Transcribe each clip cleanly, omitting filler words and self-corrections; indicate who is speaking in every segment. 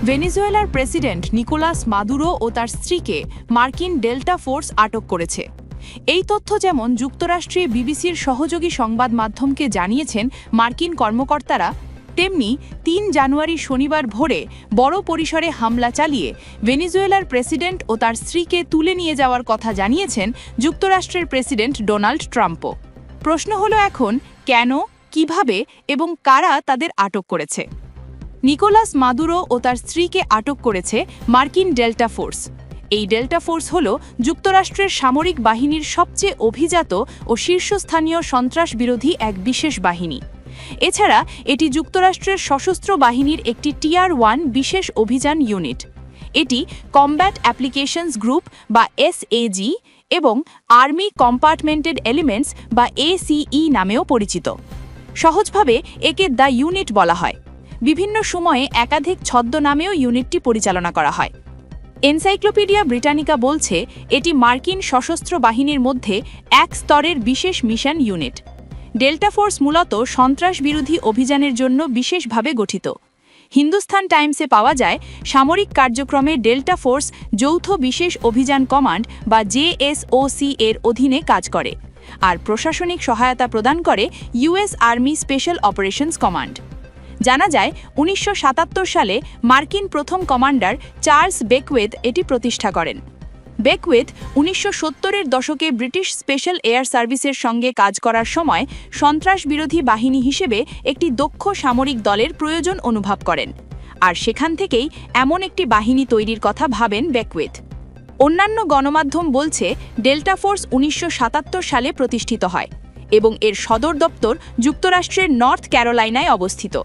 Speaker 1: ভেনেজুয়েলার president Nicolas Maduro ও তার স্ত্রীকে মার্কিন ডেল্টা ফোর্স আটক করেছে। এই তথ্য যেমন যুক্তরাষ্ট্রে বিবিসির সহযোগী সংবাদ মাধ্যমকে জানিয়েছেন মার্কিন কর্মকর্তারা, তেমনি ৩ জানুয়ারি শনিবার ভোরে বড় পরিসরে হামলা চালিয়ে ভেনেজুয়েলার প্রেসিডেন্ট ও তার স্ত্রীকে তুলে নিয়ে যাওয়ার কথা জানিয়েছেন যুক্তরাষ্ট্রের প্রেসিডেন্ট ডোনাল্ড ট্রাম্পও। প্রশ্ন হলো এখন কেন, কিভাবে এবং কারা তাদের আটক করেছে। নিকোলাস মাদুরো ও তার স্ত্রীকে আটক করেছে মার্কিন ডেল্টা ফোর্স। এই ডেল্টা ফোর্স হল যুক্তরাষ্ট্রের সামরিক বাহিনীর সবচেয়ে অভিজাত ও শীর্ষস্থানীয় সন্ত্রাস বিরোধী এক বিশেষ বাহিনী। এছাড়া এটি যুক্তরাষ্ট্রের সশস্ত্র বাহিনীর একটি টিয়ার 1 বিশেষ অভিযান ইউনিট। এটি কমব্যাট অ্যাপ্লিকেশনস গ্রুপ বা এসএজি এবং আর্মি কম্পার্টমেন্টেড এলিমেন্টস বা এসিই নামেও পরিচিত। সহজভাবে একে দ্য ইউনিট বলা হয়। বিভিন্ন সময়ে একাধিক ছদ্মনামেও ইউনিটটি পরিচালনা করা হয়। এনসাইক্লোপিডিয়া ব্রিটানিকা বলছে এটি মার্কিন সশস্ত্র বাহিনীর মধ্যে এক স্তরের বিশেষ মিশন ইউনিট। ডেল্টা ফোর্স মূলত সন্ত্রাস বিরোধী অভিযানের জন্য বিশেষভাবে গঠিত। হিন্দুস্তান টাইমসে পাওয়া যায়, সামরিক কার্যক্রমে ডেল্টা ফোর্স যৌথ বিশেষ অভিযান কমান্ড বা জেএসওসি এর অধীনে কাজ করে, আর প্রশাসনিক সহায়তা প্রদান করে US army special operations command. জানা যায় ১৯৭৭ সালে মার্কিন প্রথম কমান্ডার চার্লস বেকওয়েথ এটি প্রতিষ্ঠা করেন। বেকওয়েথ ১৯৭০-এর দশকে ব্রিটিশ স্পেশাল এয়ার সার্ভিসের সঙ্গে কাজ করার সময় সন্ত্রাস বিরোধী বাহিনী হিসেবে একটি দক্ষ সামরিক দলের প্রয়োজন অনুভব করেন, আর সেখান থেকেই এমন একটি বাহিনী তৈরির কথা ভাবেন বেকওয়েথ। অন্যান্য গণমাধ্যম বলছে ডেল্টা ফোর্স ১৯৭৭ সালে প্রতিষ্ঠিত হয় এবং এর সদর দপ্তর যুক্তরাষ্ট্রের নর্থ ক্যারোলাইনায় অবস্থিত।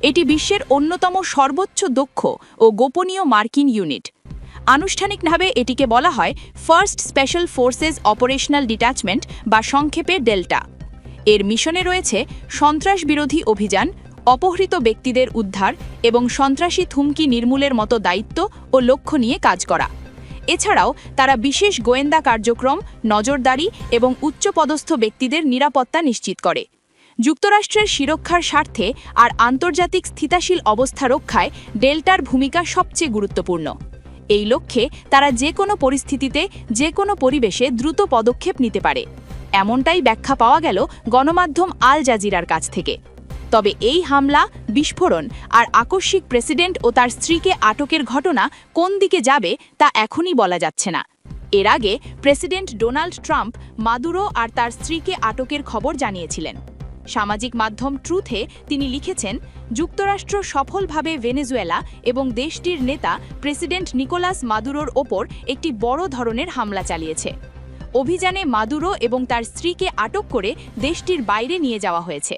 Speaker 1: এটি বিশ্বের অন্যতম সর্বোচ্চ দক্ষ ও গোপনীয় মার্কিন ইউনিট। আনুষ্ঠানিকভাবে এটিকে বলা হয় first special forces operational detachment বা সংক্ষেপে ডেল্টা। এর মিশনে রয়েছে সন্ত্রাস বিরোধী অভিযান, অপহৃত ব্যক্তিদের উদ্ধার এবং সন্ত্রাসী থুমকি নির্মূলের মতো দায়িত্ব ও লক্ষ্য নিয়ে কাজ করা। এছাড়াও তারা বিশেষ গোয়েন্দা কার্যক্রম, নজরদারি এবং উচ্চপদস্থ ব্যক্তিদের নিরাপত্তা নিশ্চিত করে। যুক্তরাষ্ট্রের সুরক্ষার স্বার্থে আর আন্তর্জাতিক স্থিতিশীল অবস্থা রক্ষায় ডেল্টার ভূমিকা সবচেয়ে গুরুত্বপূর্ণ। এই লক্ষ্যে তারা যে কোনো পরিস্থিতিতে যে কোনো পরিবেশে দ্রুত পদক্ষেপ নিতে পারে, এমনটাই ব্যাখ্যা পাওয়া গেল গণমাধ্যম আল জাজিরার কাছ থেকে। তবে এই হামলা, বিস্ফোরণ আর আকস্মিক প্রেসিডেন্ট ও তার স্ত্রীকে আটকের ঘটনা কোন দিকে যাবে তা এখনই বলা যাচ্ছে না। এর আগে প্রেসিডেন্ট ডোনাল্ড ট্রাম্প মাদুরো আর তার স্ত্রীকে আটকের খবর জানিয়েছিলেন। সামাজিক মাধ্যম ট্রুথে তিনি লিখেছেন, যুক্তরাষ্ট্র সফলভাবে ভেনেজুয়েলা এবং দেশটির নেতা প্রেসিডেন্ট নিকোলাস মাদুরোর ওপর একটি বড় ধরনের হামলা চালিয়েছে। অভিযানে মাদুরো এবং তার স্ত্রীকে আটক করে দেশটির বাইরে নিয়ে যাওয়া হয়েছে।